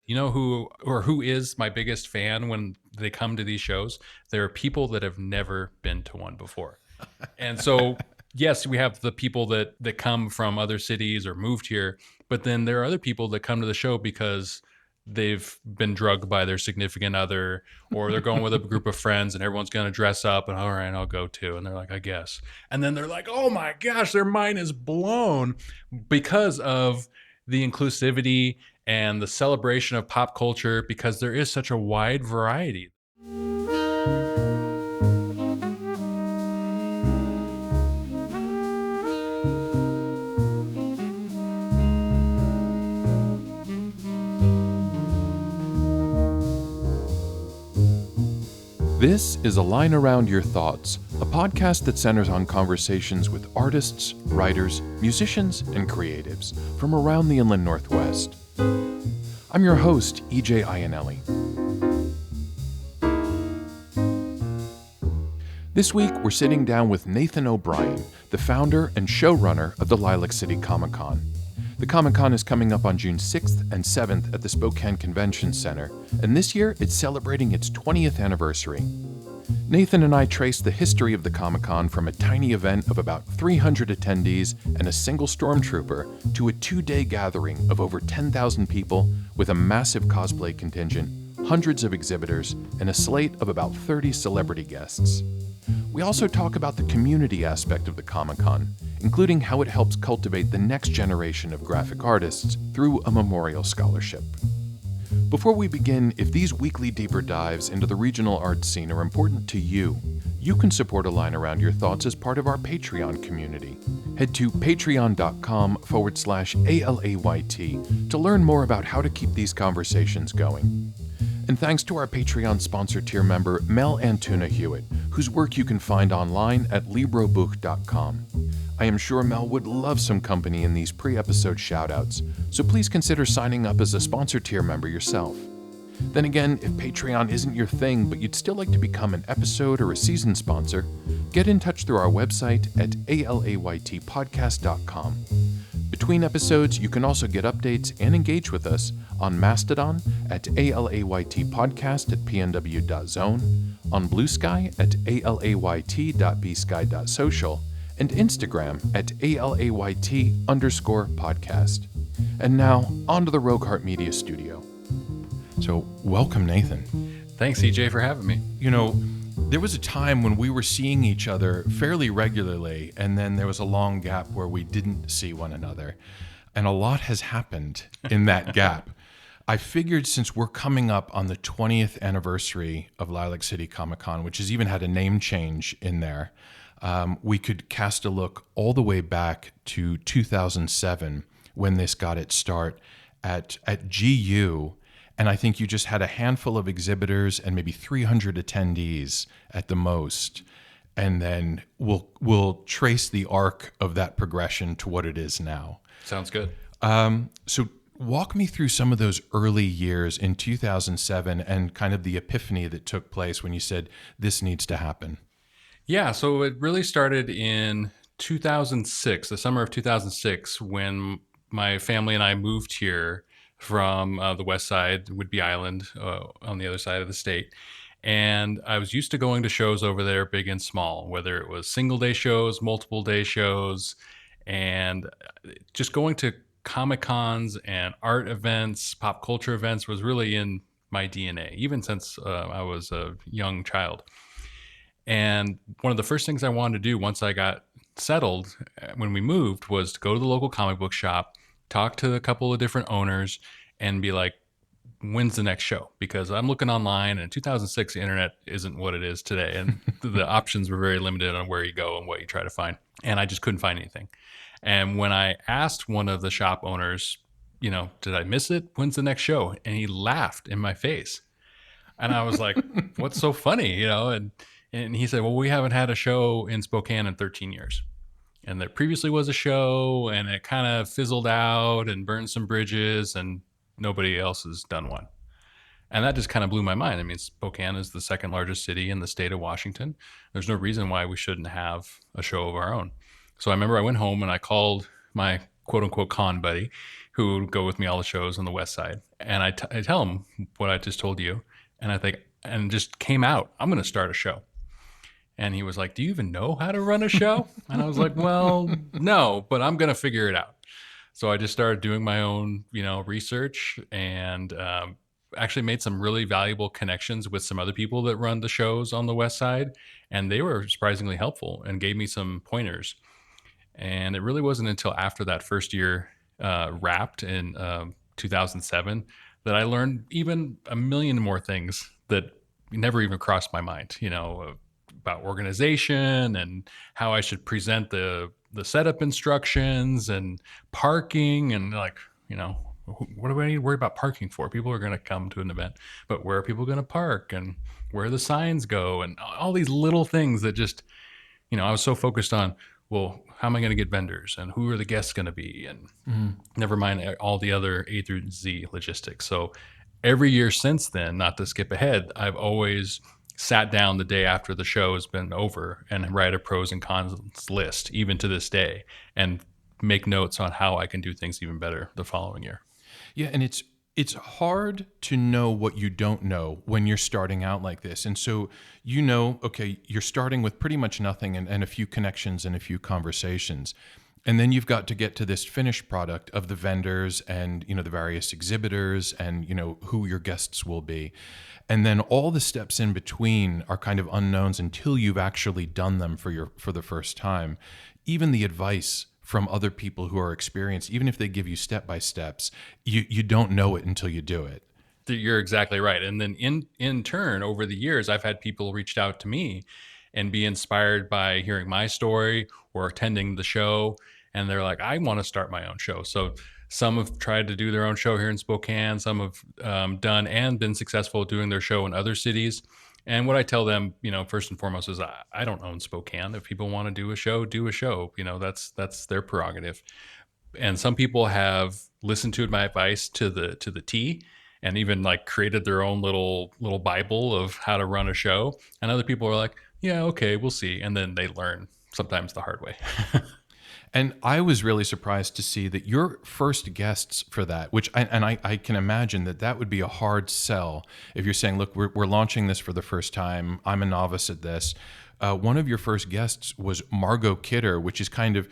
You know who is my biggest fan when they come to these shows? There are people that have never been to one before. And so, yes, we have the people that come from other cities or moved here, but then there are other people that come to the show because they've been drugged by their significant other, or they're going with a group of friends and everyone's going to dress up and all right, I'll go too. And they're like, I guess. And then they're like, oh my gosh, their mind is blown because of the inclusivity and the celebration of pop culture, because there is such a wide variety. This is A Line Around Your Thoughts, a podcast that centers on conversations with artists, writers, musicians, and creatives from around the Inland Northwest. I'm your host, EJ Iannelli. This week, we're sitting down with Nathan O'Brien, the founder and showrunner of the Lilac City Comicon. The Comic-Con is coming up on June 6th and 7th at the Spokane Convention Center, and this year it's celebrating its 20th anniversary. Nathan and I traced the history of the Comic-Con from a tiny event of about 300 attendees and a single stormtrooper to a 2-day gathering of over 10,000 people with a massive cosplay contingent, hundreds of exhibitors, and a slate of about 30 celebrity guests. We also talk about the community aspect of the Comic-Con, including how it helps cultivate the next generation of graphic artists through a memorial scholarship. Before we begin, if these weekly deeper dives into the regional arts scene are important to you, you can support A Line Around Your Thoughts as part of our Patreon community. Head to patreon.com/ALAYT to learn more about how to keep these conversations going. And thanks to our Patreon sponsor tier member, Mel Antuna Hewitt, whose work you can find online at librobook.com. I am sure Mel would love some company in these pre-episode shoutouts, so please consider signing up as a sponsor tier member yourself. Then again, if Patreon isn't your thing, but you'd still like to become an episode or a season sponsor, get in touch through our website at alaytpodcast.com. Between episodes, you can also get updates and engage with us on Mastodon at alaytpodcast@pnw.zone, on Blue Sky at alayt.bsky.social, and Instagram at alayt_podcast. And now, on to the Rogue Heart Media Studio. So, welcome, Nathan. Thanks, EJ, for having me. You know, there was a time when we were seeing each other fairly regularly, and then there was a long gap where we didn't see one another. And a lot has happened in that gap. I figured since we're coming up on the 20th anniversary of Lilac City Comicon, which has even had a name change in there, we could cast a look all the way back to 2007 when this got its start at GU. And I think you just had a handful of exhibitors and maybe 300 attendees at the most. And then we'll trace the arc of that progression to what it is now. Sounds good. So walk me through some of those early years in 2007 and kind of the epiphany that took place when you said, this needs to happen. Yeah, so it really started in 2006, the summer of 2006, when my family and I moved here from the west side, Whidbey Island, on the other side of the state. And I was used to going to shows over there, big and small, whether it was single day shows, multiple day shows, and just going to Comic Cons and art events, pop culture events was really in my DNA, even since I was a young child. And one of the first things I wanted to do once I got settled when we moved was to go to the local comic book shop, talk to a couple of different owners, and be like, when's the next show? Because I'm looking online, and in 2006, the internet isn't what it is today. And the options were very limited on where you go and what you try to find. And I just couldn't find anything. And when I asked one of the shop owners, did I miss it? When's the next show? And he laughed in my face. And I was like, what's so funny? And he said, well, we haven't had a show in Spokane in 13 years. And there previously was a show, and it kind of fizzled out and burned some bridges, and nobody else has done one. And that just kind of blew my mind. I mean, Spokane is the second largest city in the state of Washington. There's no reason why we shouldn't have a show of our own. So I remember I went home and I called my quote unquote con buddy, who would go with me all the shows on the West Side. And I tell them what I just told you. And I think, and just came out, I'm going to start a show. And he was like, do you even know how to run a show? And I was like, well, no, but I'm going to figure it out. So I just started doing my own, research, and actually made some really valuable connections with some other people that run the shows on the West Side. And they were surprisingly helpful and gave me some pointers. And it really wasn't until after that first year wrapped in 2007 that I learned even a million more things that never even crossed my mind, about organization and how I should present the setup instructions and parking, and like, what do I need to worry about parking for? People are going to come to an event, but where are people going to park, and where the signs go, and all these little things that just, I was so focused on, well, how am I going to get vendors, and who are the guests going to be, and never mind all the other A through Z logistics. So every year since then, not to skip ahead, I've always sat down the day after the show has been over and write a pros and cons list, even to this day, and make notes on how I can do things even better the following year. Yeah, and it's hard to know what you don't know when you're starting out like this. And so, okay, you're starting with pretty much nothing and a few connections and a few conversations. And then you've got to get to this finished product of the vendors and, the various exhibitors and, who your guests will be. And then all the steps in between are kind of unknowns until you've actually done them for the first time. Even the advice from other people who are experienced, even if they give you step-by-steps, you don't know it until you do it. You're exactly right. And then in turn, over the years, I've had people reach out to me and be inspired by hearing my story or attending the show. And they're like, I want to start my own show. So some have tried to do their own show here in Spokane. Some have done and been successful doing their show in other cities. And what I tell them, first and foremost is I don't own Spokane. If people want to do a show, do a show. That's their prerogative. And some people have listened to my advice to the T, and even like created their own little Bible of how to run a show. And other people are like, yeah, okay, we'll see. And then they learn sometimes the hard way. And I was really surprised to see that your first guests for that, which I can imagine that would be a hard sell if you're saying, look, we're launching this for the first time. I'm a novice at this. One of your first guests was Margot Kidder, which is kind of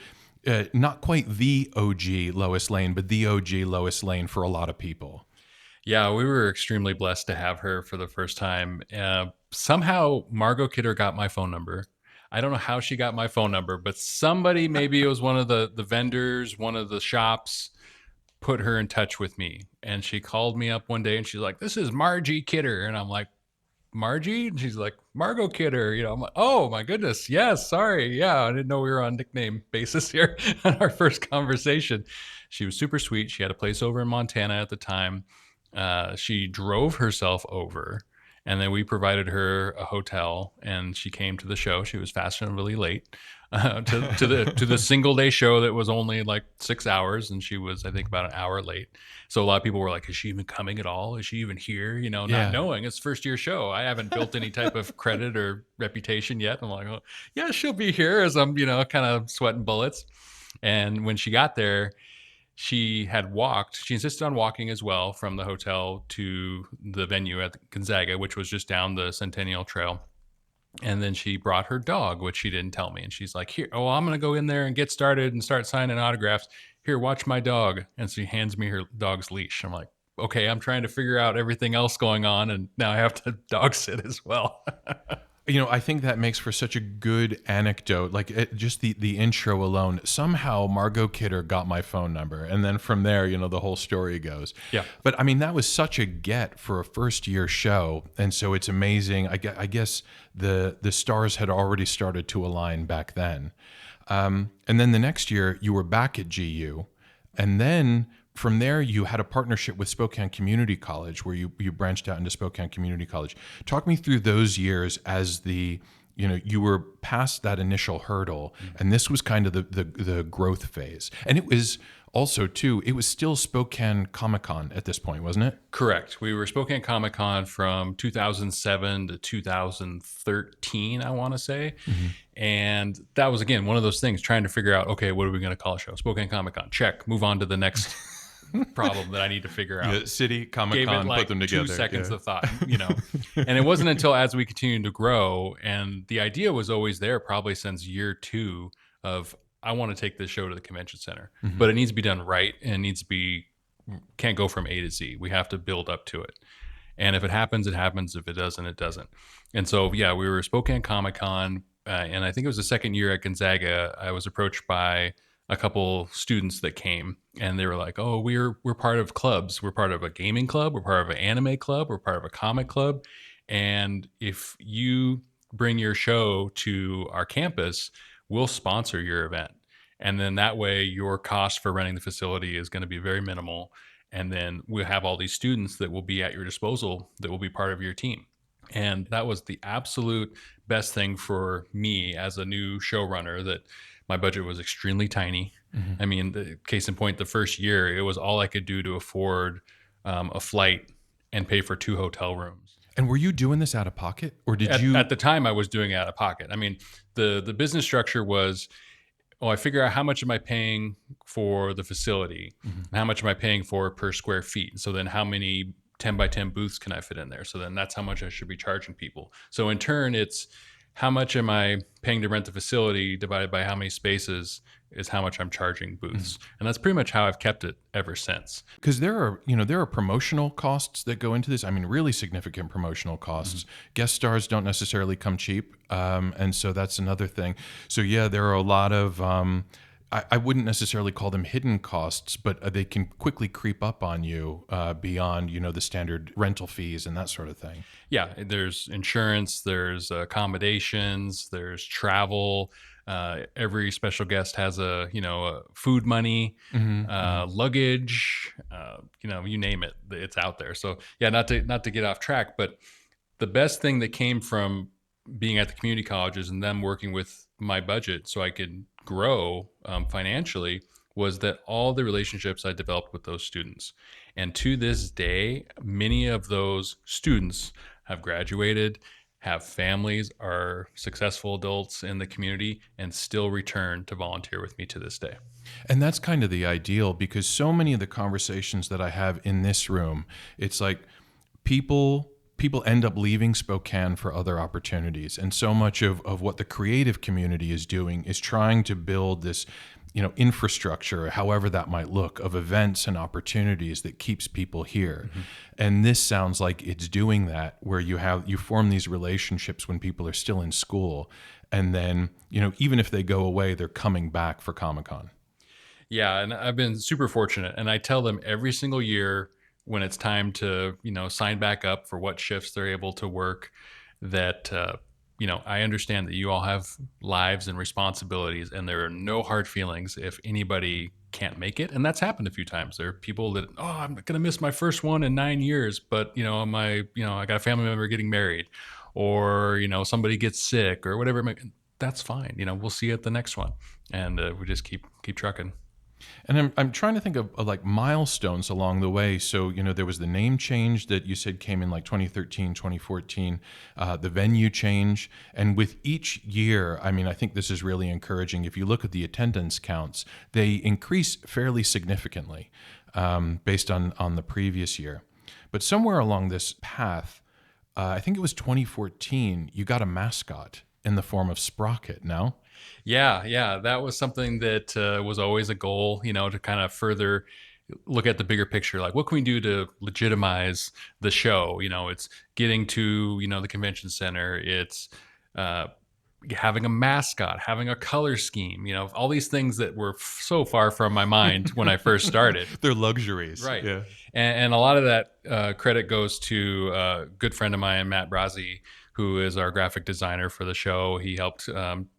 not quite the OG Lois Lane, but the OG Lois Lane for a lot of people. Yeah, we were extremely blessed to have her for the first time. Somehow Margot Kidder got my phone number. I don't know how she got my phone number, but somebody, maybe it was one of the vendors, one of the shops, put her in touch with me. And she called me up one day and she's like, this is Margie Kidder. And I'm like, Margie? And she's like, Margot Kidder. I'm like, oh my goodness. Yes. Sorry. Yeah. I didn't know we were on nickname basis here on our first conversation. She was super sweet. She had a place over in Montana at the time. She drove herself over. And then we provided her a hotel, and she came to the show. She was fashionably late to the single day show that was only like 6 hours, and she was, I think, about an hour late. So a lot of people were like, "Is she even coming at all? Is she even here?" Not knowing it's first year show. I haven't built any type of credit or reputation yet. I'm like, "Oh, yeah, she'll be here," as I'm kind of sweating bullets. And when she got there, she insisted on walking as well from the hotel to the venue at Gonzaga, which was just down the Centennial Trail. And then she brought her dog, which she didn't tell me. And she's like, here, I'm going to go in there and get started and start signing autographs. Here, watch my dog. And she hands me her dog's leash. I'm like, okay, I'm trying to figure out everything else going on. And now I have to dog sit as well. I think that makes for such a good anecdote, just the intro alone. Somehow Margot Kidder got my phone number. And then from there, the whole story goes. Yeah. But I mean, that was such a get for a first year show. And so it's amazing. I guess the stars had already started to align back then. And then the next year you were back at GU. And then from there, you had a partnership with Spokane Community College where you branched out into Spokane Community College. Talk me through those years as you were past that initial hurdle, and this was kind of the growth phase. And it was also, too, it was still Spokane Comic-Con at this point, wasn't it? Correct. We were Spokane Comic-Con from 2007 to 2013, I want to say. Mm-hmm. And that was, again, one of those things, trying to figure out, okay, what are we going to call a show? Spokane Comic-Con, check, move on to the next problem that I need to figure out. Yeah, City Gave it Comic-Con put like them 2 seconds together. of thought, and it wasn't until as we continued to grow, and the idea was always there, probably since year 2 of I want to take this show to the convention center, Yeah. but it needs to be done right, and it needs to be can't go from A to Z. We have to build up to it. And if it happens, it happens. If it doesn't, it doesn't. And so, yeah, we were Spokane Comic-Con, and I think it was the second year at Gonzaga. I was approached by a couple students that came, and they were like, "Oh, we're part of clubs. We're part of a gaming club. We're part of an anime club. We're part of a comic club. And if you bring your show to our campus, we'll sponsor your event. And then that way, your cost for renting the facility is going to be very minimal, and then we'll have all these students that will be at your disposal that will be part of your team." And that was the absolute best thing for me as a new showrunner, that my budget was extremely tiny. Mhm. I mean, the case in point, the first year, it was all I could do to afford a flight and pay for 2 hotel rooms. And were you doing this out of pocket, or did At you? the time, I was doing it out of pocket. I mean, the business structure was, oh, I figure out how much am I paying for the facility, Mhm. and how much am I paying for per square feet. So then how many 10 by 10 booths can I fit in there? So then that's how much I should be charging people. So in turn, it's how much am I paying to rent the facility divided by how many spaces is how much I'm charging booths. And that's pretty much how I've kept it ever since. Because there are promotional costs that go into this. I mean, really significant promotional costs. Guest stars don't necessarily come cheap, and so that's another thing. So yeah, there are a lot of. I wouldn't necessarily call them hidden costs, but they can quickly creep up on you beyond the standard rental fees and that sort of thing. Yeah, there's insurance, there's accommodations, there's travel. Every special guest has a food money, Hmm. luggage, you name it, it's out there. So yeah, not to get off track, but the best thing that came from being at the community colleges and them working with my budget so I could grow financially was that all the relationships I developed with those students. And to this day, many of those students have graduated, have families, are successful adults in the community, and still return to volunteer with me to this day. And that's kind of the ideal, because so many of the conversations that I have in this room, it's like people end up leaving Spokane for other opportunities. And so much of what the creative community is doing is trying to build this, infrastructure, however that might look, of events and opportunities that keeps people here. Mm-hmm. And this sounds like it's doing that, where you form these relationships when people are still in school. And then, even if they go away, they're coming back for Comic-Con. Yeah, and I've been super fortunate, and I tell them every single year when it's time to, sign back up for what shifts they're able to work, that I understand that you all have lives and responsibilities, and there are no hard feelings if anybody can't make it. And that's happened a few times. There are people that, oh, I'm going to miss my first one in 9 years, but I got a family member getting married, or somebody gets sick or whatever. That's fine. We'll see you at the next one, and we just keep trucking. And I'm trying to think of like milestones along the way. So, there was the name change that you said came in like 2013, 2014, the venue change. And with each year, I mean, I think this is really encouraging. If you look at the attendance counts, they increase fairly significantly based on the previous year. But somewhere along this path, I think it was 2014, you got a mascot in the form of Sprocket, no? Yeah, that was something that was always a goal, to kind of further look at the bigger picture. Like, what can we do to legitimize the show? It's getting to, the convention center. It's having a mascot, having a color scheme, all these things that were so far from my mind when I first started. They're luxuries. Right. Yeah. And a lot of that credit goes to a good friend of mine, Matt Brazzi, who is our graphic designer for the show. He helped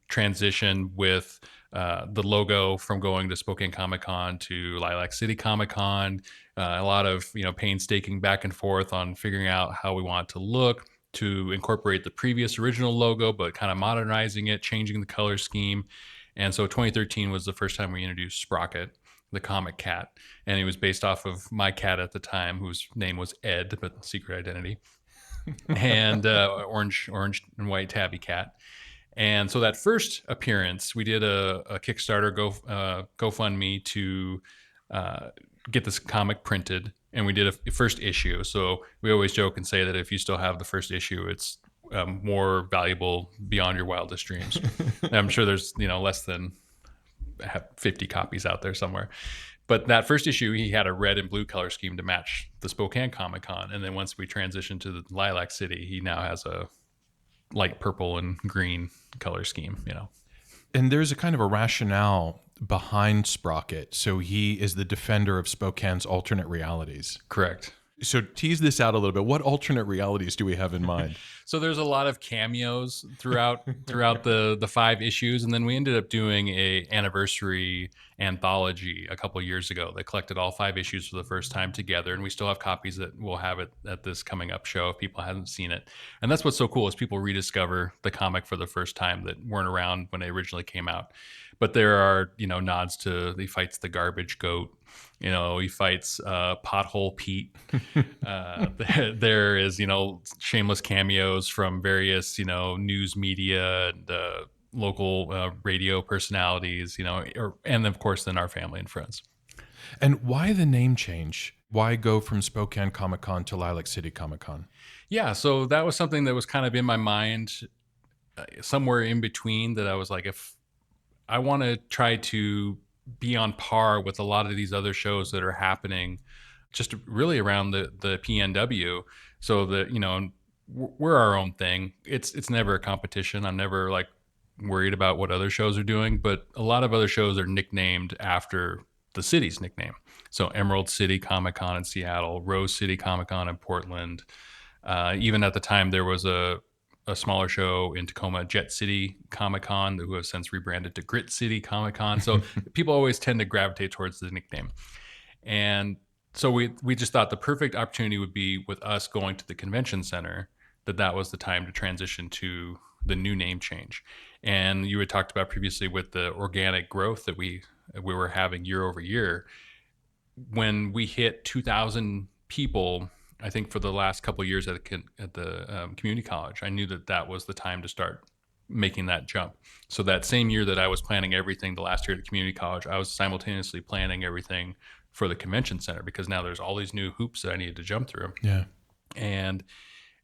transition with the logo from going to Spokane Comic-Con to Lilac City Comicon. A lot of painstaking back and forth on figuring out how we want it to look, to incorporate the previous original logo, but kind of modernizing it, changing the color scheme. And so 2013 was the first time we introduced Sprocket, the comic cat. And it was based off of my cat at the time, whose name was Ed, but secret identity, and orange and white tabby cat. And so that first appearance, we did a Kickstarter GoFundMe to get this comic printed, and we did a first issue. So we always joke and say that if you still have the first issue, it's more valuable beyond your wildest dreams. I'm sure there's less than 50 copies out there somewhere. But that first issue, he had a red and blue color scheme to match the Spokane Comic-Con. And then once we transitioned to the Lilac City, he now has a light purple and green color scheme. And there's a kind of a rationale behind Sprocket. So he is the defender of Spokane's alternate realities. Correct. So tease this out a little bit. What alternate realities do we have in mind? So there's a lot of cameos throughout the 5 issues, and then we ended up doing a anniversary anthology a couple years ago that collected all 5 issues for the first time together, and we still have copies that we'll have it at this coming up show if people haven't seen it. And that's what's so cool is people rediscover the comic for the first time that weren't around when they originally came out. But there are nods to he fights the garbage goat. He fights Pothole Pete. There is, shameless cameos from various, news media and local radio personalities, and of course, then our family and friends. And why the name change? Why go from Spokane Comic-Con to Lilac City Comicon? Yeah, so that was something that was kind of in my mind somewhere in between that I was like, if I want to try to be on par with a lot of these other shows that are happening just really around the PNW, so that we're our own thing. It's never a competition. I'm never like worried about what other shows are doing, but a lot of other shows are nicknamed after the city's nickname. So Emerald City Comic-Con in Seattle, Rose City Comic-Con in Portland. Even at the time there was a smaller show in Tacoma, Jet City Comic-Con, who have since rebranded to Grit City Comic-Con. So people always tend to gravitate towards the nickname. And so we just thought the perfect opportunity would be with us going to the convention center, that was the time to transition to the new name change. And you had talked about previously with the organic growth that we were having year over year. When we hit 2,000 people, I think for the last couple of years at the community college, I knew that was the time to start making that jump. So that same year that I was planning everything, the last year at the community college, I was simultaneously planning everything for the convention center, because now there's all these new hoops that I needed to jump through. Yeah. And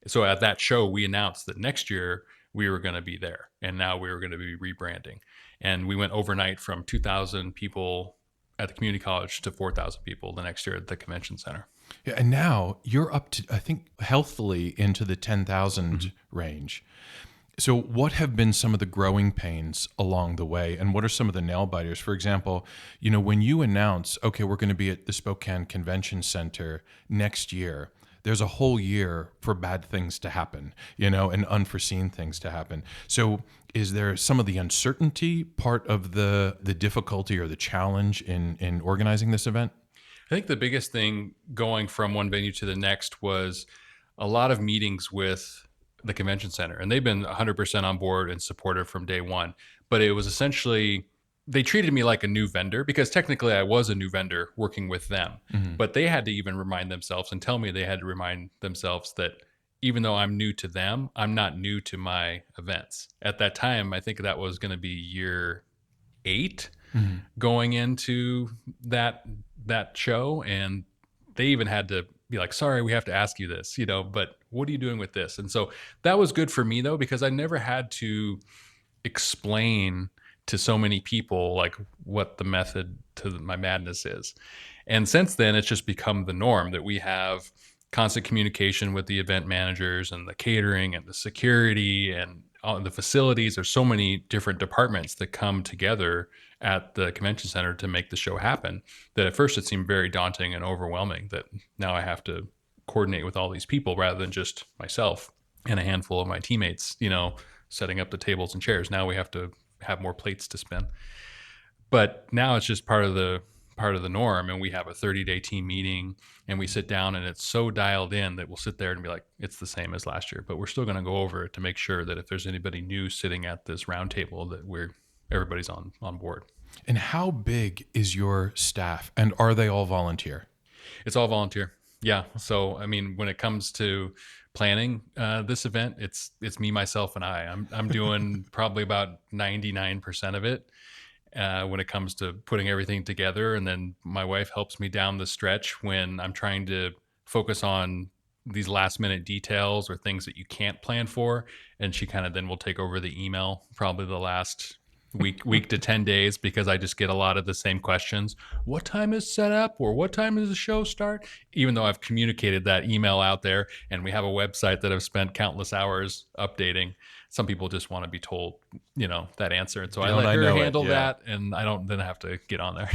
so at that show, we announced that next year we were going to be there, and now we were going to be rebranding. And we went overnight from 2,000 people at the community college to 4,000 people the next year at the convention center. Yeah, and now you're up to, I think, healthily into the 10,000 range. So what have been some of the growing pains along the way, and what are some of the nail biters? For example, when you announce, okay, we're going to be at the Spokane Convention Center next year, there's a whole year for bad things to happen, and unforeseen things to happen. So is there some of the uncertainty part of the difficulty or the challenge in organizing this event? I think the biggest thing going from one venue to the next was a lot of meetings with the convention center, and they've been 100% on board and supportive from day one. But it was essentially, they treated me like a new vendor, because technically I was a new vendor working with them. Mm-hmm. But they had to even remind themselves and tell me they had to remind themselves that even though I'm new to them, I'm not new to my events. At that time, I think that was going to be year 8 going into that show, and they even had to be like, sorry, we have to ask you this, but what are you doing with this? And so that was good for me, though, because I never had to explain to so many people like what the method to my madness is. And since then, it's just become the norm that we have constant communication with the event managers and the catering and the security and all the facilities. There's so many different departments that come together at the convention center to make the show happen, that at first it seemed very daunting and overwhelming, that now I have to coordinate with all these people rather than just myself and a handful of my teammates, setting up the tables and chairs. Now we have to have more plates to spin. But now it's just part of the norm, and we have a 30-day team meeting, and we sit down, and it's so dialed in that we'll sit there and be like, it's the same as last year, but we're still going to go over it to make sure that if there's anybody new sitting at this round table, that everybody's on board. And how big is your staff, and are they all volunteer? It's all volunteer. Yeah. So, I mean, when it comes to planning this event, it's me, myself, and I'm doing probably about 99% of it. when it comes to putting everything together. And then my wife helps me down the stretch when I'm trying to focus on these last minute details or things that you can't plan for. And she kind of then will take over the email probably the last week to 10 days, because I just get a lot of the same questions. What time is set up, or what time does the show start? Even though I've communicated that email out there and we have a website that I've spent countless hours updating, some people just want to be told, that answer. And so I Don't let I her know it? handle Yeah. that, and I don't then have to get on there.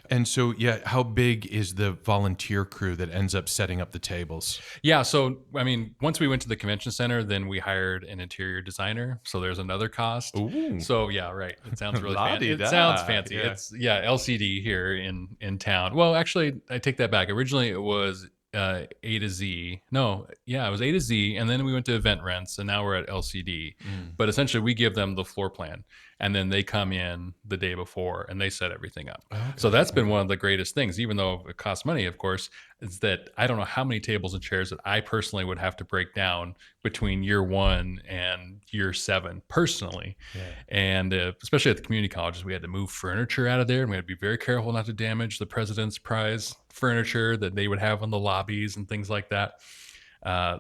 And so, yeah, how big is the volunteer crew that ends up setting up the tables? Yeah. So, I mean, once we went to the convention center, then we hired an interior designer. So there's another cost. Ooh. So yeah, right. It sounds really fancy. It La-di-da. sounds fancy. Yeah. It's LCD here in town. Well, actually, I take that back. Originally, it was A to Z. No, yeah, it was A to Z, and then we went to event rents, and now we're at LCD. But essentially, we give them the floor plan, and then they come in the day before and they set everything up. Okay. So that's been one of the greatest things, even though it costs money, of course, is that I don't know how many tables and chairs that I personally would have to break down between year 1 and year 7 personally. Yeah. And especially at the community colleges, we had to move furniture out of there, and we had to be very careful not to damage the President's Prize furniture that they would have in the lobbies and things like that.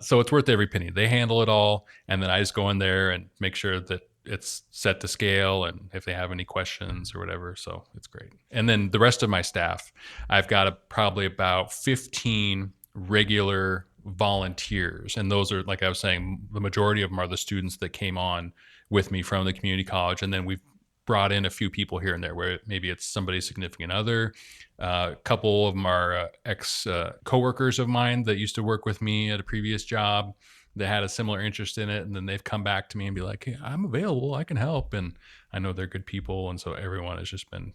So it's worth every penny. They handle it all, and then I just go in there and make sure that it's set to scale, and if they have any questions or whatever. So it's great. And then the rest of my staff, I've got probably about 15 regular volunteers, and those are, like I was saying, the majority of them are the students that came on with me from the community college, and then we've brought in a few people here and there where maybe it's somebody's significant other. A couple of them are ex coworkers of mine that used to work with me at a previous job that had a similar interest in it, and then they've come back to me and be like, hey, I'm available, I can help. And I know they're good people, and so everyone has just been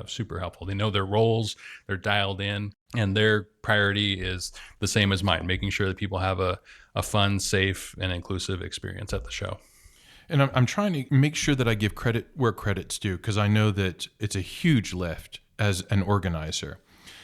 super helpful. They know their roles, they're dialed in, and their priority is the same as mine, making sure that people have a fun, safe, and inclusive experience at the show. And I'm trying to make sure that I give credit where credit's due, because I know that it's a huge lift as an organizer.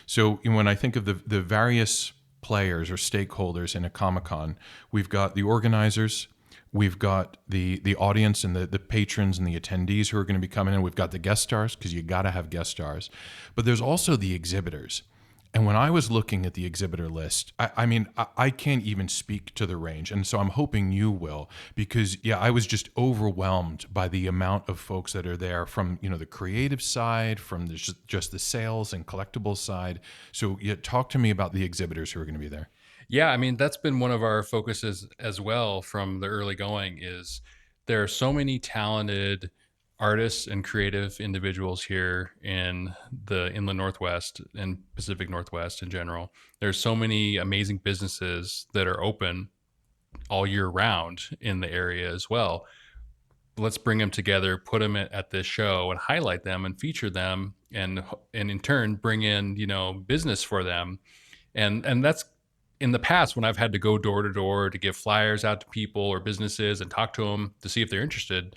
So when I think of the various players or stakeholders in a Comic-Con, we've got the organizers, we've got the audience and the patrons and the attendees who are going to be coming in. We've got the guest stars, because you got to have guest stars. But there's also the exhibitors. And when I was looking at the exhibitor list, I mean, I can't even speak to the range. And so I'm hoping you will, because, yeah, I was just overwhelmed by the amount of folks that are there from, the creative side, from just the sales and collectibles side. So yeah, talk to me about the exhibitors who are going to be there. Yeah, I mean, that's been one of our focuses as well from the early going, is there are so many talented artists and creative individuals here in the Inland Northwest and Pacific Northwest in general. There's so many amazing businesses that are open all year round in the area as well. Let's bring them together, put them at this show and highlight them and feature them, and in turn bring in, business for them. And that's, in the past, when I've had to go door to door to give flyers out to people or businesses and talk to them to see if they're interested,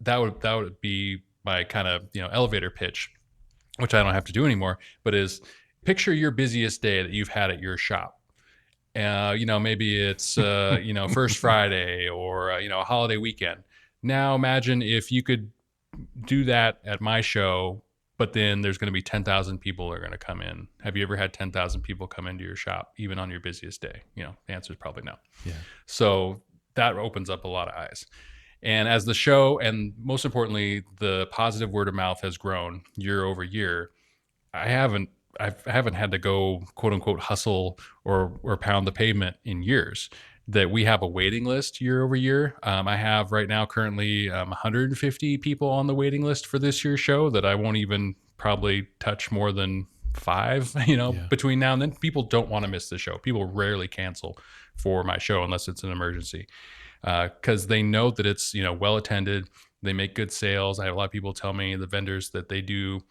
that would be my kind of elevator pitch, which I don't have to do anymore, but is picture your busiest day that you've had at your shop. Maybe it's First Friday or a holiday weekend. Now imagine if you could do that at my show, but then there's going to be 10,000 people are going to come in. Have you ever had 10,000 people come into your shop, even on your busiest day? The answer is probably no. Yeah. So that opens up a lot of eyes. And as the show, and most importantly, the positive word of mouth has grown year over year, I haven't had to go, quote unquote, hustle or pound the pavement in years. That we have a waiting list year over year. I have right now currently 150 people on the waiting list for this year's show that I won't even probably touch more than 5, between now and then. People don't want to miss the show. People rarely cancel for my show unless it's an emergency. Because they know that it's well attended, they make good sales. I have a lot of people tell me, the vendors, that they do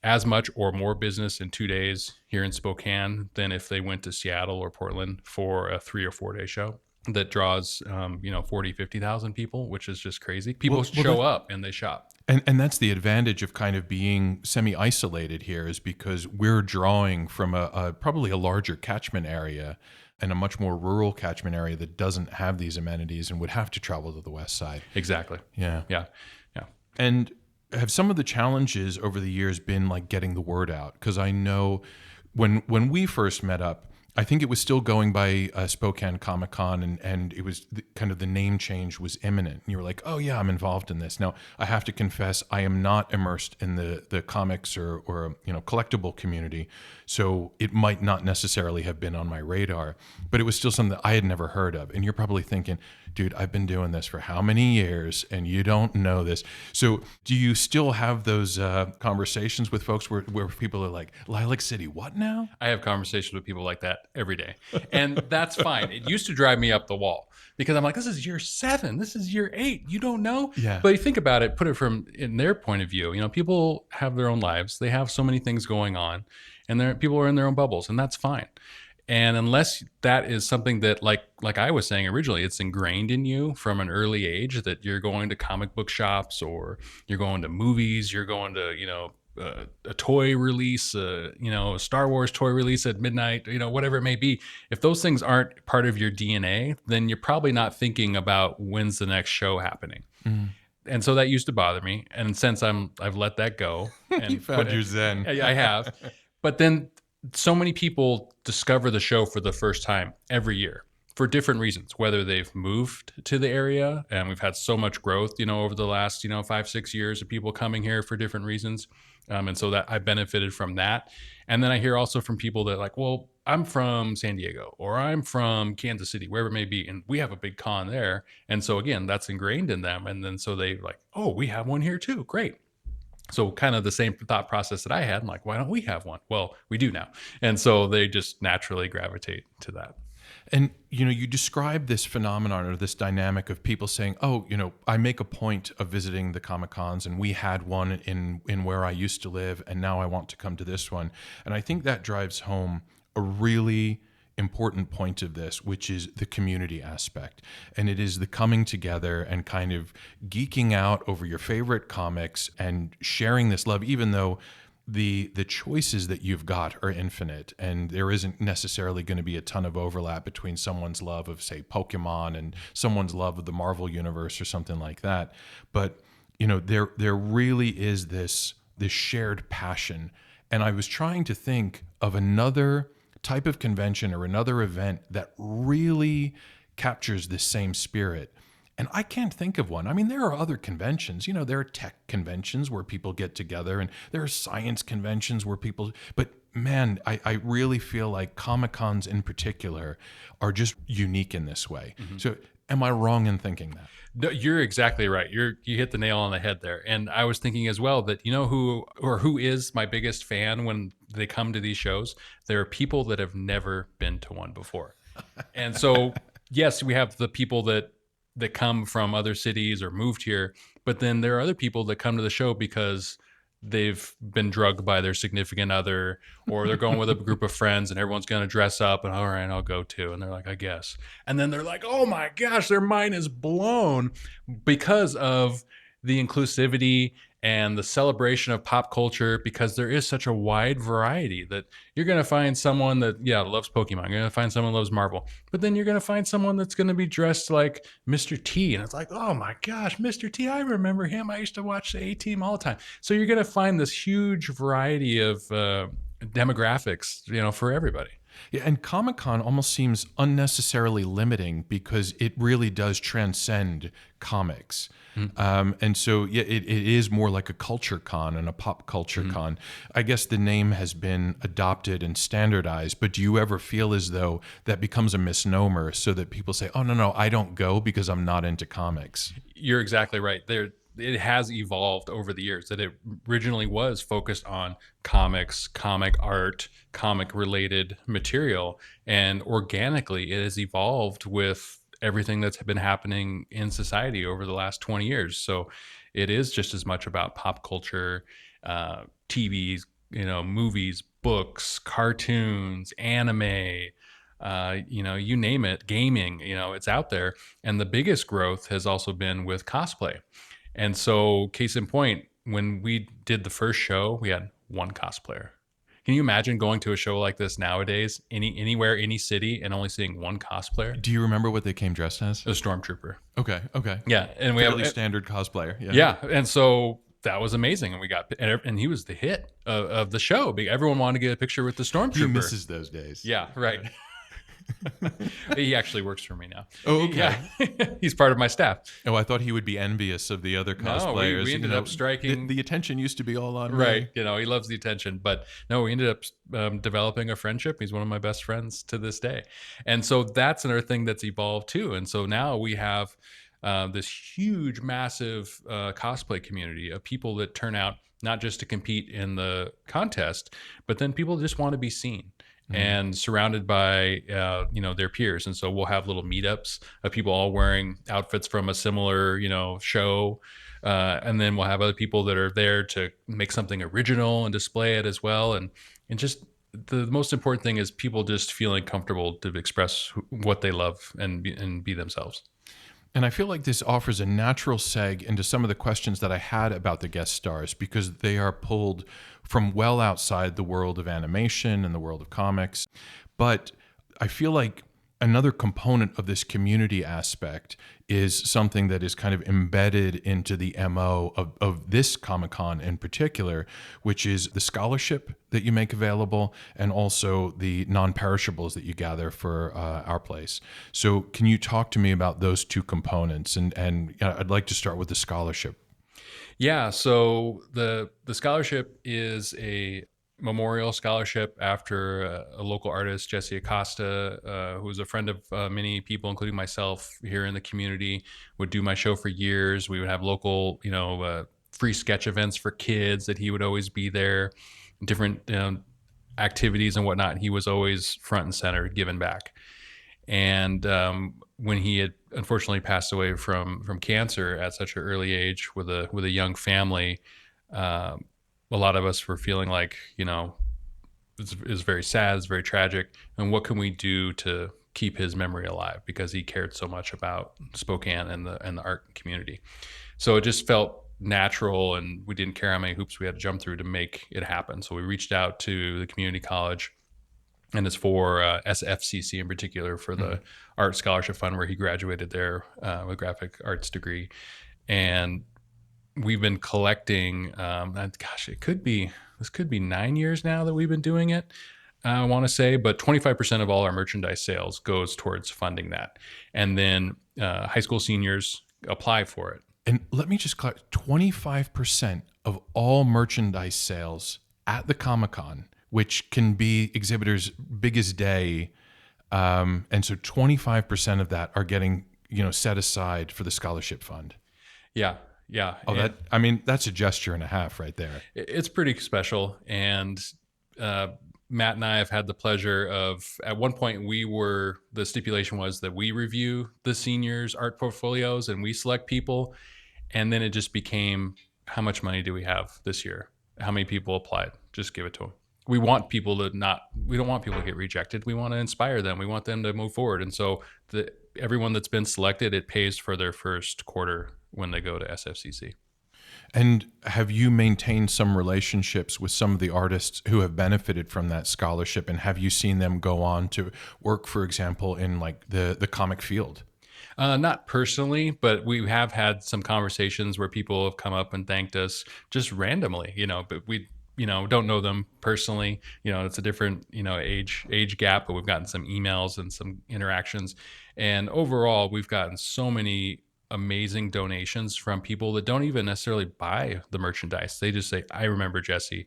as much or more business in 2 days here in Spokane than if they went to Seattle or Portland for a 3 or 4 day show that draws 40,000-50,000 people, which is just crazy. People show up and they shop. And that's the advantage of kind of being semi-isolated here, is because we're drawing from a probably a larger catchment area and a much more rural catchment area that doesn't have these amenities and would have to travel to the west side. Exactly. Yeah. Yeah. And have some of the challenges over the years been like getting the word out? Because I know when we first met up, I think it was still going by Spokane Comic-Con, and it was kind of the name change was imminent. And you were like, oh yeah, I'm involved in this. Now, I have to confess, I am not immersed in the comics or collectible community, so it might not necessarily have been on my radar, but it was still something that I had never heard of. And you're probably thinking, dude, I've been doing this for how many years and you don't know this. So do you still have those conversations with folks where people are like, Lilac City, what now? I have conversations with people like that every day. And that's fine. It used to drive me up the wall because I'm like, this is year 7. This is year 8. You don't know? Yeah. But you think about it, put it from in their point of view. People have their own lives. They have so many things going on, and people are in their own bubbles, and that's fine. And unless that is something that, like I was saying originally, it's ingrained in you from an early age that you're going to comic book shops or you're going to movies, you're going to, a toy release, a Star Wars toy release at midnight, whatever it may be. If those things aren't part of your DNA, then you're probably not thinking about when's the next show happening. Mm. And so that used to bother me. And since I've let that go. And you found your zen. I have. But then so many people discover the show for the first time every year for different reasons, whether they've moved to the area, and we've had so much growth, over the last, 5-6 years of people coming here for different reasons. And so that I benefited from that. And then I hear also from people that like, well, I'm from San Diego or I'm from Kansas City, wherever it may be. And we have a big con there. And so again, that's ingrained in them. And then so they like, oh, we have one here too. Great. So kind of the same thought process that I had. I'm like, why don't we have one? Well, we do now. And so they just naturally gravitate to that. And, you describe this phenomenon or this dynamic of people saying, oh, I make a point of visiting the Comic-Cons and we had one in where I used to live and now I want to come to this one. And I think that drives home a really important point of this, which is the community aspect. And it is the coming together and kind of geeking out over your favorite comics and sharing this love, even though the choices that you've got are infinite and there isn't necessarily going to be a ton of overlap between someone's love of, say, Pokemon and someone's love of the Marvel universe or something like that. But there really is this shared passion. And I was trying to think of another type of convention or another event that really captures this same spirit. And I can't think of one. I mean, there are other conventions. There are tech conventions where people get together, and there are science conventions where people. But man, I really feel like Comic-Cons in particular are just unique in this way. Mm-hmm. So, am I wrong in thinking that? No, you're exactly right. You hit the nail on the head there. And I was thinking as well that who is my biggest fan when they come to these shows? There are people that have never been to one before, and so yes, we have the people that come from other cities or moved here, but then there are other people that come to the show because they've been drugged by their significant other, or they're going with a group of friends and everyone's going to dress up and all right, I'll go too. And they're like, I guess. And then they're like, oh my gosh, their mind is blown because of the inclusivity and the celebration of pop culture, because there is such a wide variety that you're going to find someone that, loves Pokemon. You're going to find someone who loves Marvel. But then you're going to find someone that's going to be dressed like Mr. T. And it's like, oh my gosh, Mr. T, I remember him. I used to watch the A-Team all the time. So you're going to find this huge variety of demographics, for everybody. Yeah, and Comic-Con almost seems unnecessarily limiting because it really does transcend comics. Mm-hmm. And so, it is more like a culture con and a pop culture mm-hmm. con. I guess the name has been adopted and standardized, but do you ever feel as though that becomes a misnomer so that people say, oh, no, I don't go because I'm not into comics? You're exactly right. It has evolved over the years, that it originally was focused on comics, comic art, comic related material. And organically, it has evolved with everything that's been happening in society over the last 20 years. So it is just as much about pop culture, TVs, movies, books, cartoons, anime, you name it, gaming, it's out there. And the biggest growth has also been with cosplay. And so, case in point, when we did the first show, we had one cosplayer. Can you imagine going to a show like this nowadays, anywhere, any city, and only seeing one cosplayer? Do you remember what they came dressed as? A stormtrooper. Okay. Yeah, and we fairly have standard cosplayer. Yeah, and so that was amazing. And and he was the hit of the show. Everyone wanted to get a picture with the He stormtrooper. misses those days. Yeah, right. He actually works for me now. Oh, Yeah, okay. he's part of my staff. Oh, I thought he would be envious of the other No, cosplayers. we ended up striking. The attention used to be all on Right. me. He loves the attention. But no, we ended up developing a friendship. He's one of my best friends to this day. And so that's another thing that's evolved too. And so now we have this huge, massive cosplay community of people that turn out not just to compete in the contest, but then people just want to be seen and surrounded by their peers. And so we'll have little meetups of people all wearing outfits from a similar show, and then we'll have other people that are there to make something original and display it as well. And just the most important thing is people just feeling comfortable to express what they love and be themselves. And I feel like this offers a natural seg into some of the questions that I had about the guest stars, because they are pulled from well outside the world of animation and the world of comics. But I feel like another component of this community aspect is something that is kind of embedded into the MO of this Comic-Con in particular, which is the scholarship that you make available and also the non-perishables that you gather for our place. So can you talk to me about those two components? And I'd like to start with the scholarship. Yeah, so the scholarship is a memorial scholarship after a local artist, Jesse Acosta, who was a friend of many people, including myself here in the community, would do my show for years. We would have local, free sketch events for kids that he would always be there, different activities and whatnot. He was always front and center, giving back. And when he had unfortunately passed away from cancer at such an early age with a young family, a lot of us were feeling like, it's very sad, it's very tragic. And what can we do to keep his memory alive? Because he cared so much about Spokane and the art community. So it just felt natural, and we didn't care how many hoops we had to jump through to make it happen. So we reached out to the community college, and it's for SFCC in particular, for the Art Scholarship Fund, where he graduated there with a graphic arts degree. And we've been collecting, this could be 9 years now that we've been doing it, I want to say, but 25% of all our merchandise sales goes towards funding that. And then high school seniors apply for it. And let me just clarify, 25% of all merchandise sales at the Comic-Con, which can be exhibitors' biggest day. And so 25% of that are getting, set aside for the scholarship fund. Yeah. Yeah. Oh, that's a gesture and a half right there. It's pretty special. And Matt and I have had the pleasure of, at one point the stipulation was that we review the seniors' art portfolios and we select people. And then it just became, how much money do we have this year? How many people applied? Just give it to them. We don't want people to get rejected. We want to inspire them. We want them to move forward. And so everyone that's been selected, it pays for their first quarter when they go to SFCC. And have you maintained some relationships with some of the artists who have benefited from that scholarship? And have you seen them go on to work, for example, in like the comic field? Not personally, but we have had some conversations where people have come up and thanked us just randomly, but we, don't know them personally. It's a different, age gap, but we've gotten some emails and some interactions. And overall, we've gotten so many amazing donations from people that don't even necessarily buy the merchandise. They just say, I remember Jesse,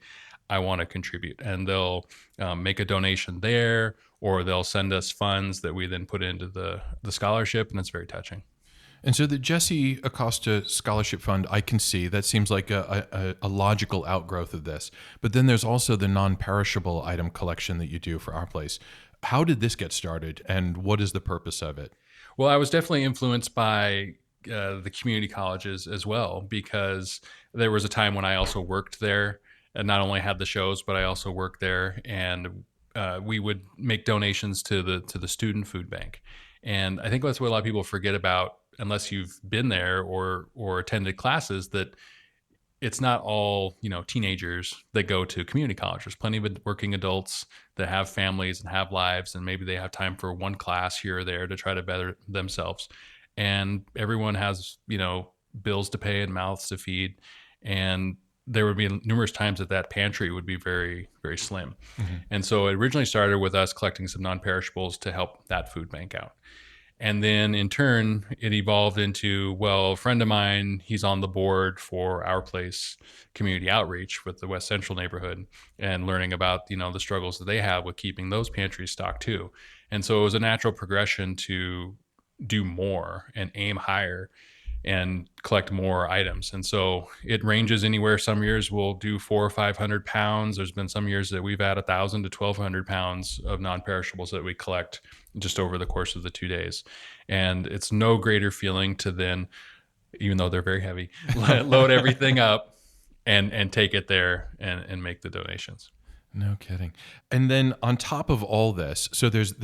I want to contribute. And they'll make a donation there, or they'll send us funds that we then put into the scholarship. And it's very touching. And so the Jesse Acosta Scholarship Fund, I can see that seems like a logical outgrowth of this. But then there's also the non-perishable item collection that you do for our place. How did this get started, and what is the purpose of it? Well, I was definitely influenced by the community colleges as well, because there was a time when I also worked there, and not only had the shows, but I also worked there, and we would make donations to the student food bank. And I think that's what a lot of people forget about, unless you've been there or attended classes, that it's not all, teenagers that go to community college. There's plenty of working adults that have families and have lives, and maybe they have time for one class here or there to try to better themselves. And everyone has, bills to pay and mouths to feed. and there would be numerous times that pantry would be very, very slim. And so it originally started with us collecting some non-perishables to help that food bank out. And then in turn, it evolved into, well, a friend of mine, he's on the board for Our Place community outreach with the West Central neighborhood, and learning about, the struggles that they have with keeping those pantries stocked too. And so it was a natural progression to do more and aim higher and collect more items. And so it ranges anywhere. Some years we'll do 400 or 500 pounds. There's been some years that we've had 1,000 to 1,200 pounds of non-perishables that we collect just over the course of the 2 days. And it's no greater feeling to then, even though they're very heavy, load everything up and take it there and make the donations. No kidding. And then on top of all this, so there's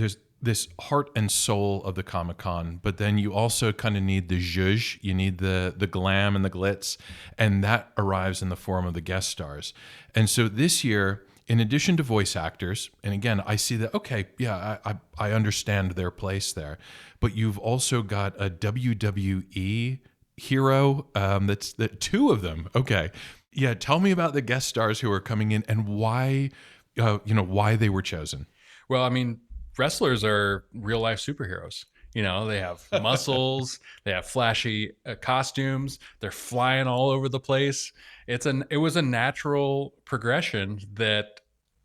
this heart and soul of the Comic-Con, but then you also kind of need the zhuzh, you need the glam and the glitz, and that arrives in the form of the guest stars. And so this year, in addition to voice actors, and again, I see that, okay, yeah, I understand their place there, but you've also got a WWE hero, that's two of them. Okay. Yeah, tell me about the guest stars who are coming in and why they were chosen. Well, I mean, wrestlers are real life superheroes. They have muscles, they have flashy costumes, they're flying all over the place. It was a natural progression that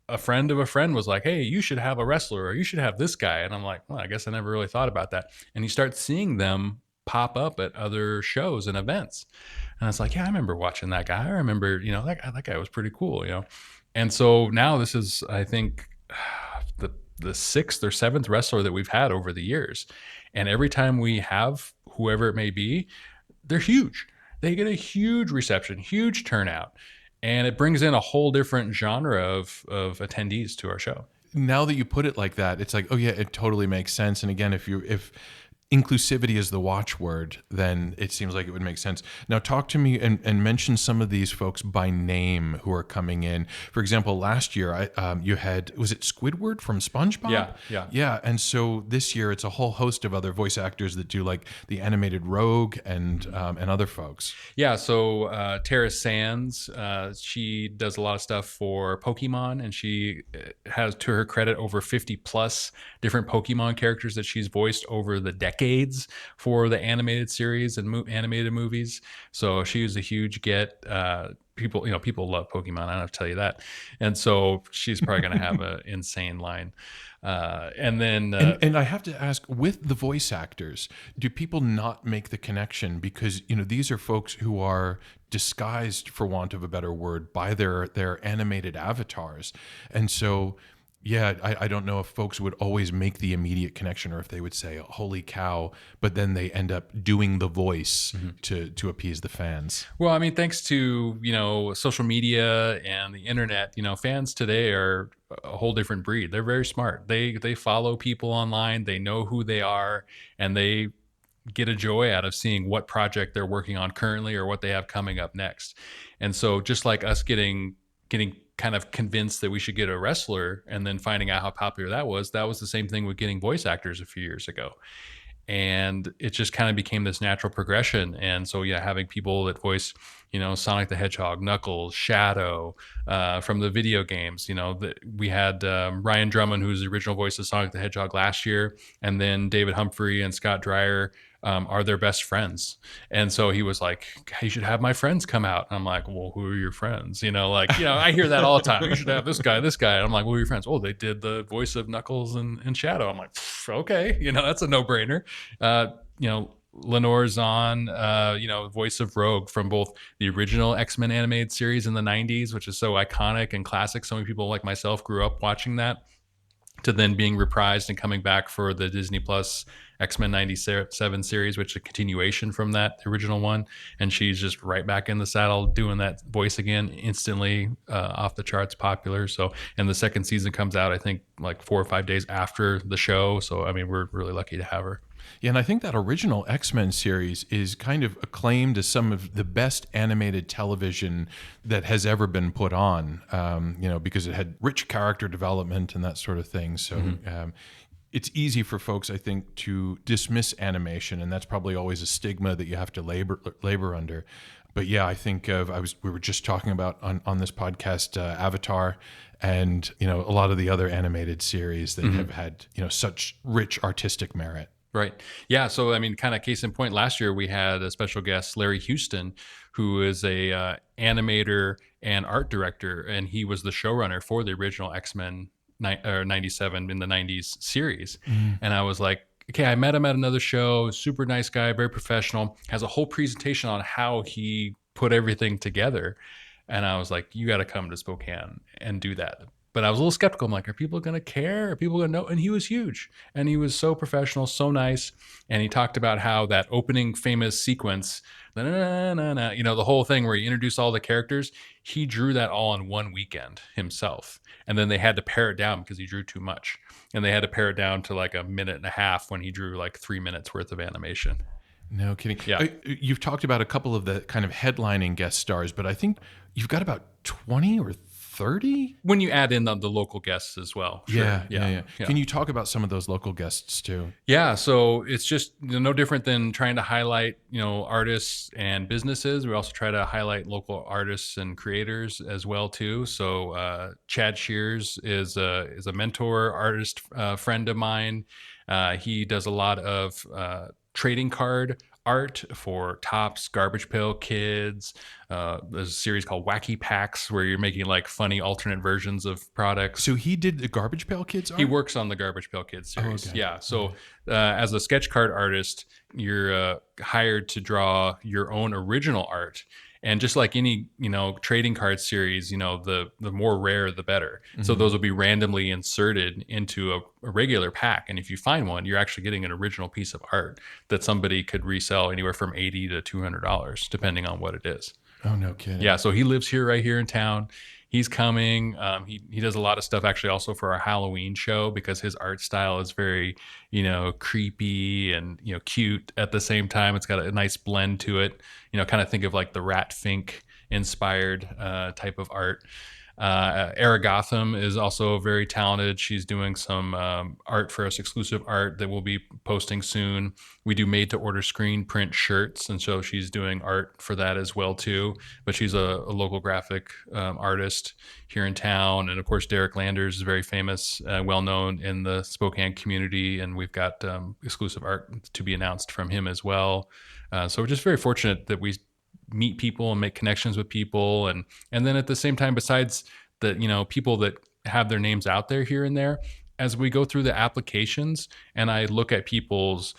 a friend of a friend was like, hey, you should have a wrestler, or you should have this guy. And I'm like, well, I guess I never really thought about that. And you start seeing them pop up at other shows and events. And it's like, yeah, I remember watching that guy. I remember, that guy was pretty cool, And so now this is, I think, the sixth or seventh wrestler that we've had over the years. And every time we have whoever it may be, they're huge. They get a huge reception, huge turnout. And it brings in a whole different genre of attendees to our show. Now that you put it like that, it's like, oh yeah, it totally makes sense. And again, if inclusivity is the watchword, then it seems like it would make sense. Now talk to me and mention some of these folks by name who are coming in. For example, last year you had, was it Squidward from SpongeBob? Yeah. And so this year it's a whole host of other voice actors that do like the animated Rogue and other folks. Yeah. So Tara Sands, she does a lot of stuff for Pokemon, and she has, to her credit, over 50 plus different Pokemon characters that she's voiced over the decades for the animated series and animated movies. So she was a huge get. People love Pokemon. I don't have to tell you that. And so she's probably going to have an insane line. And then I have to ask, with the voice actors, do people not make the connection? Because these are folks who are disguised, for want of a better word, by their animated avatars, and so. Yeah, I don't know if folks would always make the immediate connection, or if they would say, holy cow, but then they end up doing the voice to appease the fans. Well, I mean, thanks to, social media and the internet, fans today are a whole different breed. They're very smart. They follow people online. They know who they are, and they get a joy out of seeing what project they're working on currently or what they have coming up next. And so just like us getting kind of convinced that we should get a wrestler and then finding out how popular that was the same thing with getting voice actors a few years ago. And it just kind of became this natural progression. And so, yeah, having people that voice, Sonic the Hedgehog, Knuckles, Shadow, from the video games, we had Ryan Drummond, who's the original voice of Sonic the Hedgehog last year. And then David Humphrey and Scott Dreyer are their best friends. And so he was like, you should have my friends come out. And I'm like, well, who are your friends? I hear that all the time. You should have this guy. And I'm like, well, who are your friends? Oh, they did the voice of Knuckles and Shadow. I'm like, okay, that's a no-brainer. Lenore Zahn, voice of Rogue from both the original X-Men animated series in the 90s, which is so iconic and classic. So many people like myself grew up watching that, to then being reprised and coming back for the Disney Plus X-Men 97 series, which is a continuation from that original one. And she's just right back in the saddle doing that voice again, instantly off the charts popular. So, and the second season comes out, I think, like 4 or 5 days after the show. So, I mean, we're really lucky to have her. Yeah, and I think that original X-Men series is kind of acclaimed as some of the best animated television that has ever been put on, because it had rich character development and that sort of thing. So it's easy for folks, I think, to dismiss animation, and that's probably always a stigma that you have to labor under. But yeah, I think we were just talking about on this podcast Avatar, and a lot of the other animated series that have had such rich artistic merit. Right. Yeah. So, I mean, kind of case in point, last year we had a special guest, Larry Houston, who is a animator and art director, and he was the showrunner for the original X-Men 97 in the 90s series. And I was like, okay, I met him at another show, super nice guy, very professional, has a whole presentation on how he put everything together. And I was like, you got to come to Spokane and do that. But I was a little skeptical. I'm like, are people going to care? Are people going to know? And he was huge. And he was so professional, so nice. And he talked about how that opening famous sequence, the whole thing where he introduced all the characters, he drew that all in one weekend himself. And then they had to pare it down because he drew too much. And they had to pare it down to like a minute and a half when he drew like 3 minutes worth of animation. No kidding. Yeah. You've talked about a couple of the kind of headlining guest stars, but I think you've got about 20 or 30? When you add in the local guests as well. Sure. Yeah. Can you talk about some of those local guests too? Yeah, so it's just no different than trying to highlight, artists and businesses. We also try to highlight local artists and creators as well too. So Chad Shears is a mentor artist friend of mine. He does a lot of trading card art for Tops, Garbage Pail Kids. There's a series called Wacky Packs where you're making like funny alternate versions of products. So he did the Garbage Pail Kids art? He works on the Garbage Pail Kids series. Oh, okay. Yeah. So as a sketch card artist, you're hired to draw your own original art. And just like any, trading card series, the more rare, the better. So those will be randomly inserted into a regular pack. And if you find one, you're actually getting an original piece of art that somebody could resell anywhere from $80 to $200, depending on what it is. Oh, no kidding. Yeah. So he lives right here in town. He's coming. He does a lot of stuff actually also for our Halloween show because his art style is very, creepy and, cute at the same time. It's got a nice blend to it. Kind of think of like the Rat Fink inspired type of art. Era Gotham is also very talented. She's doing some art for us, exclusive art that we'll be posting soon. We do made to order screen print shirts, and so she's doing art for that as well too. But she's a local graphic artist here in town, and of course Derek Landers is very famous, well known in the Spokane community, and we've got exclusive art to be announced from him as well. So we're just very fortunate that we meet people and make connections with people, and then at the same time, besides the people that have their names out there here and there, as we go through the applications and I look at people's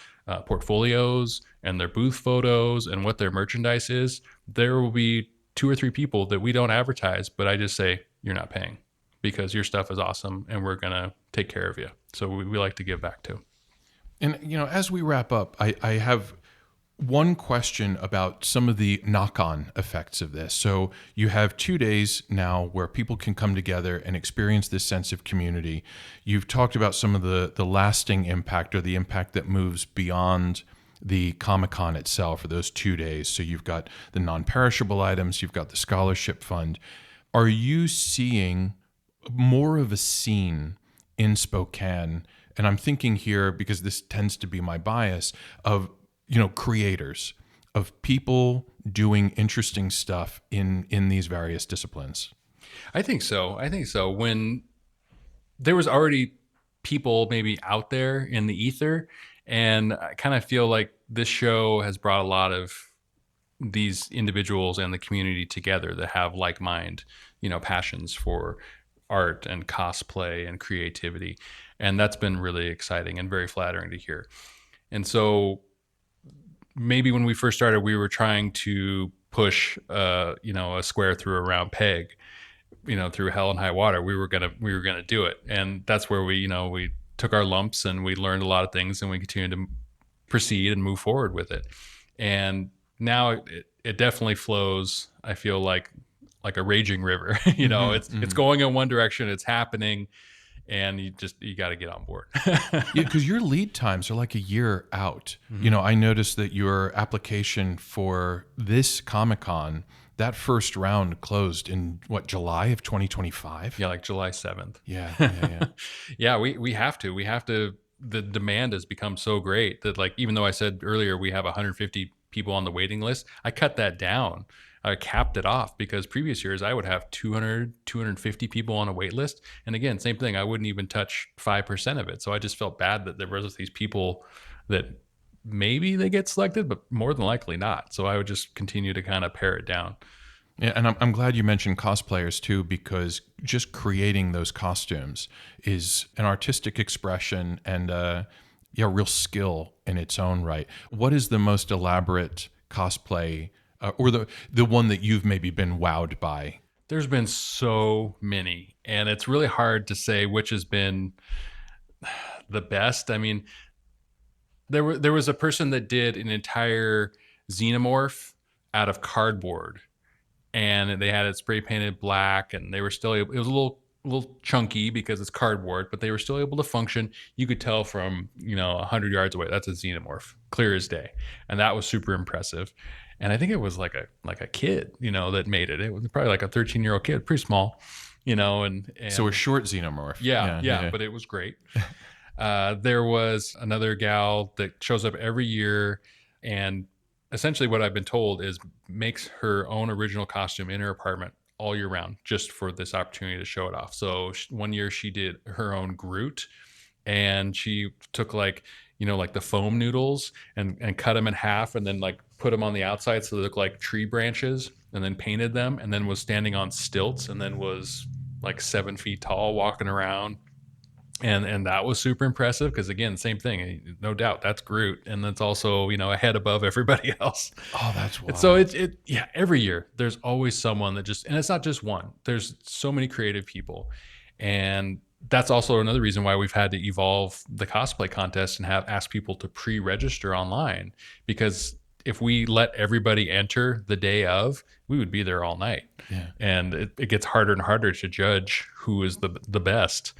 portfolios and their booth photos and what their merchandise is, there will be 2 or 3 people that we don't advertise, but I just say, you're not paying because your stuff is awesome and we're gonna take care of you. So we like to give back too. And as we wrap up, I have one question about some of the knock-on effects of this. So you have 2 days now where people can come together and experience this sense of community. You've talked about some of the lasting impact or the impact that moves beyond the Comic-Con itself for those 2 days. So you've got the non-perishable items, you've got the scholarship fund. Are you seeing more of a scene in Spokane? And I'm thinking here, because this tends to be my bias, of creators, of people doing interesting stuff in these various disciplines. I think so. When there was already people maybe out there in the ether, and I kind of feel like this show has brought a lot of these individuals and the community together that have like mind, passions for art and cosplay and creativity. And that's been really exciting and very flattering to hear. And so maybe when we first started, we were trying to push, a square through a round peg, through hell and high water. We were gonna do it, and that's where we took our lumps and we learned a lot of things, and we continued to proceed and move forward with it. And now it definitely flows. I feel like a raging river. It's going in one direction. It's happening. And you got to get on board. Yeah, because your lead times are like a year out. I noticed that your application for this Comic-Con, that first round closed in July of 2025? Yeah, like July 7th. Yeah. Yeah, we have to. The demand has become so great that, like, even though I said earlier we have 150 people on the waiting list. I cut that down. I capped it off because previous years I would have 200, 250 people on a wait list. And again, same thing. I wouldn't even touch 5% of it. So I just felt bad that there was these people that maybe they get selected, but more than likely not. So I would just continue to kind of pare it down. Yeah, and I'm glad you mentioned cosplayers too, because just creating those costumes is an artistic expression and real skill in its own right. What is the most elaborate cosplay, or the one that you've maybe been wowed by? There's been so many, and it's really hard to say which has been the best. I mean, there was a person that did an entire xenomorph out of cardboard, and they had it spray painted black, and they were still able, it was a little chunky because it's cardboard, but they were still able to function. You could tell from 100 yards away that's a xenomorph, clear as day, and that was super impressive. And I think it was like a kid that made it. It was probably like a 13-year-old kid, pretty small, and So a short xenomorph. yeah, but it was great. There was another gal that shows up every year, and essentially what I've been told is makes her own original costume in her apartment all year round just for this opportunity to show it off. So one year she did her own Groot, and she took like the foam noodles and cut them in half, and then like put them on the outside so they look like tree branches, and then painted them, and then was standing on stilts, and then was like 7 feet tall walking around. And that was super impressive because, again, same thing. No doubt that's Groot, and that's also a head above everybody else. Oh, that's wild. And so yeah, every year there's always someone that and it's not just one. There's so many creative people, and that's also another reason why we've had to evolve the cosplay contest and have asked people to pre-register online, because if we let everybody enter the day of, we would be there all night. Yeah. And it gets harder and harder to judge who is the best.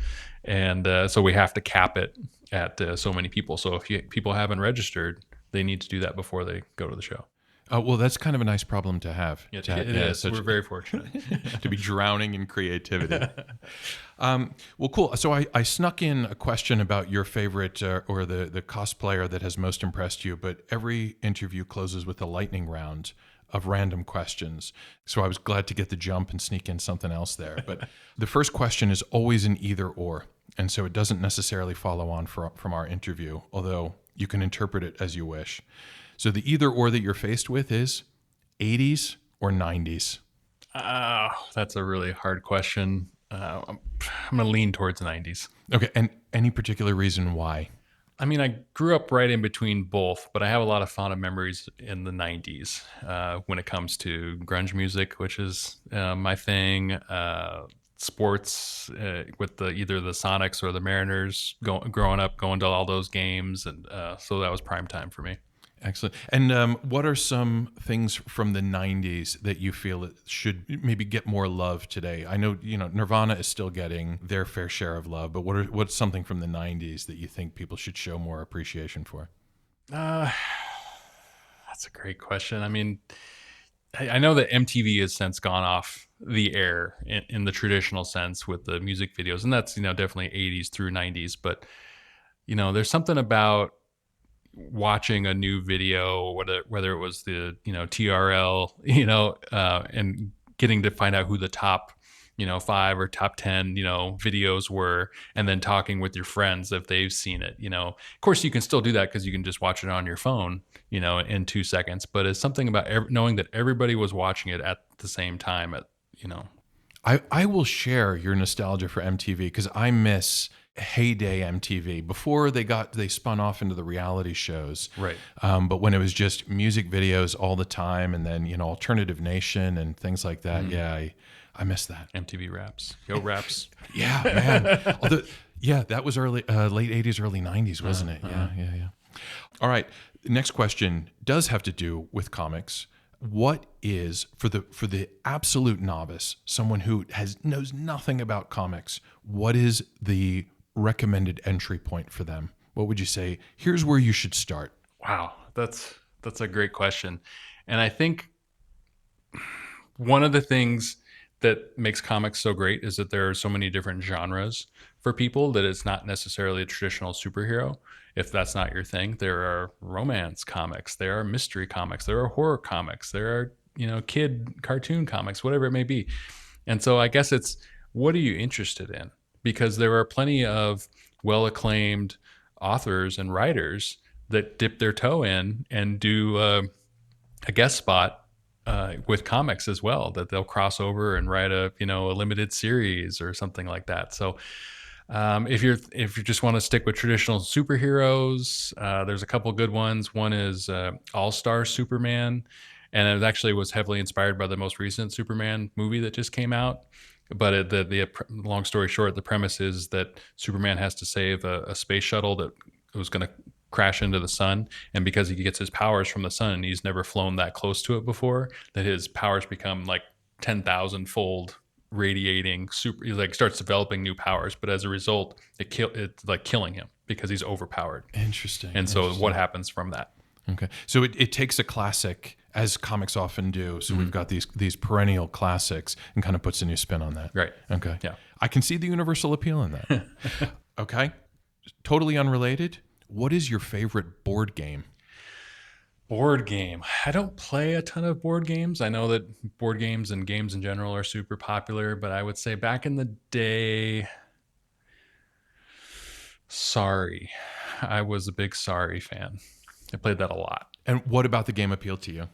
And so we have to cap it at so many people. So if people haven't registered, they need to do that before they go to the show. Well, that's kind of a nice problem to have. It is. We're very fortunate to be drowning in creativity. Well, cool. So I snuck in a question about your favorite or the cosplayer that has most impressed you, but every interview closes with a lightning round of random questions. So I was glad to get the jump and sneak in something else there. But the first question is always an either or. And so it doesn't necessarily follow on from our interview, although you can interpret it as you wish. So the either or that you're faced with is 80s or 90s? That's a really hard question. I'm going to lean towards the 90s. Okay. And any particular reason why? I mean, I grew up right in between both, but I have a lot of fond memories in the 90s when it comes to grunge music, which is my thing. Sports with either the Sonics or the Mariners, growing up, going to all those games. And so that was prime time for me. Excellent. And what are some things from the 90s that you feel it should maybe get more love today? I know, Nirvana is still getting their fair share of love, but what's something from the 90s that you think people should show more appreciation for? That's a great question. I mean, I know that MTV has since gone off the air in the traditional sense with the music videos, and that's, definitely 80s through 90s. But, there's something about watching a new video, whether it was the TRL, and getting to find out who the top 5 or top 10 videos were, and then talking with your friends if they've seen it. Of course you can still do that because you can just watch it on your phone in 2 seconds, but it's something about knowing that everybody was watching it at the same time. I will share your nostalgia for MTV because I miss heyday MTV before they spun off into the reality shows. Right. But when it was just music videos all the time, and then Alternative Nation and things like that. Mm. Yeah, I miss that. MTV Raps, Yo Raps. Yeah, man. Yeah, that was late 80s, early 90s, wasn't it? Yeah. All right. Next question does have to do with comics. What is for the absolute novice, someone who knows nothing about comics? What is the recommended entry point for them? What would you say? Here's where you should start. Wow, that's a great question, and I think one of the things that makes comics so great is that there are so many different genres for people that it's not necessarily a traditional superhero. If that's not your thing, there are romance comics, there are mystery comics, there are horror comics, there are, kid cartoon comics, whatever it may be. And so I guess it's, what are you interested in? Because there are plenty of well acclaimed authors and writers that dip their toe in and do a guest spot with comics as well, that they'll cross over and write a limited series or something like that. So if you just want to stick with traditional superheroes, there's a couple good ones. One is All-Star Superman, and it actually was heavily inspired by the most recent Superman movie that just came out. But long story short, the premise is that Superman has to save a space shuttle that was going to crash into the sun, and because he gets his powers from the sun and he's never flown that close to it before, that his powers become like 10,000 fold radiating super. He like starts developing new powers, but as a result, it's like killing him because he's overpowered. Interesting. And so what happens from that? Okay, so it takes a classic, as comics often do. So we've got these perennial classics and kind of puts a new spin on that. Right. Okay. Yeah. I can see the universal appeal in that. Okay. Totally unrelated. What is your favorite board game? Board game. I don't play a ton of board games. I know that board games and games in general are super popular, but I would say back in the day, Sorry. I was a big Sorry fan. I played that a lot. And what about the game appealed to you?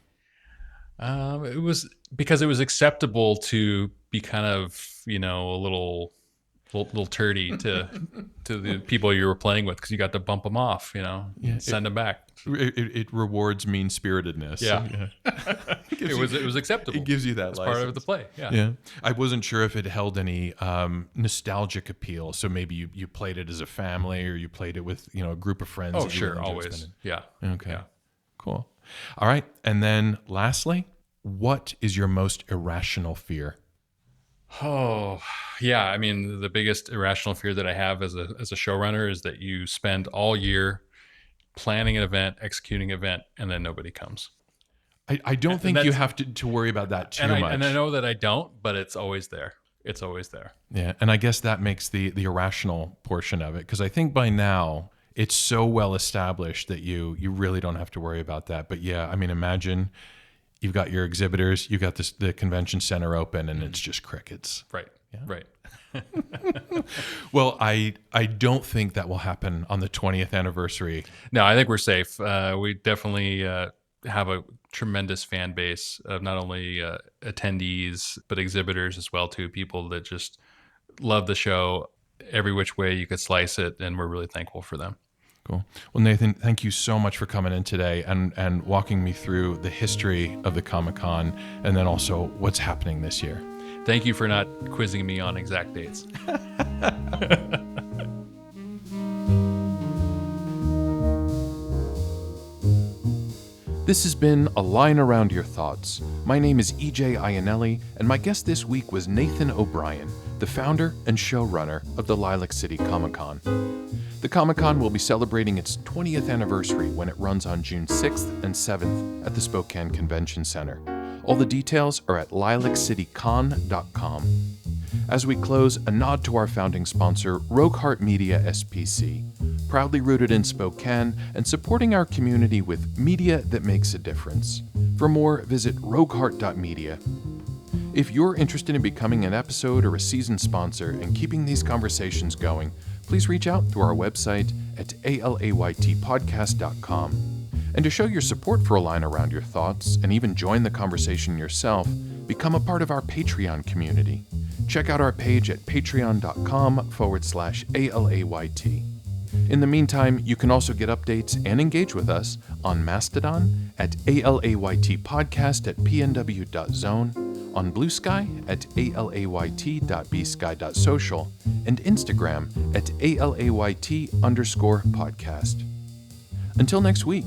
It was because it was acceptable to be kind of, a little turdy to the people you were playing with, because you got to bump them off, send them back. It rewards mean-spiritedness. Yeah. It was acceptable. It gives you that part of the play. Yeah. I wasn't sure if it held any nostalgic appeal. So maybe you played it as a family, or you played it with a group of friends. Oh, sure, always. Yeah. Okay. Yeah. Cool. All right. And then lastly, what is your most irrational fear? Oh, yeah. I mean, the biggest irrational fear that I have as a showrunner is that you spend all year planning an event, executing an event, and then nobody comes. I don't think you have to worry about that too much. And I know that I don't, but it's always there. It's always there. Yeah. And I guess that makes the irrational portion of it, because I think by now it's so well established that you really don't have to worry about that. But yeah, I mean, imagine you've got your exhibitors, you've got the convention center open, and it's just crickets. Right. Yeah. Right. Well, I don't think that will happen on the 20th anniversary. No, I think we're safe. We definitely have a tremendous fan base of not only attendees, but exhibitors as well, too. People that just love the show every which way you could slice it, and we're really thankful for them. Cool. Well, Nathan, thank you so much for coming in today and walking me through the history of the Comic-Con, and then also what's happening this year. Thank you for not quizzing me on exact dates. This has been A Line Around Your Thoughts. My name is EJ Iannelli, and my guest this week was Nathan O'Brien, the founder and showrunner of the Lilac City Comicon. The Comic-Con will be celebrating its 20th anniversary when it runs on June 6th and 7th at the Spokane Convention Center. All the details are at lilaccitycon.com. As we close, a nod to our founding sponsor, Rogue Heart Media SPC, proudly rooted in Spokane and supporting our community with media that makes a difference. For more, visit rogueheart.media. If you're interested in becoming an episode or a season sponsor and keeping these conversations going, please reach out through our website at alaytpodcast.com. And to show your support for A Line Around Your Thoughts and even join the conversation yourself, become a part of our Patreon community. Check out our page at patreon.com/ALAYT. In the meantime, you can also get updates and engage with us on Mastodon at alaytpodcast@pnw.zone, on Blue Sky at alayt.bsky.social, and Instagram at alayt_podcast. Until next week.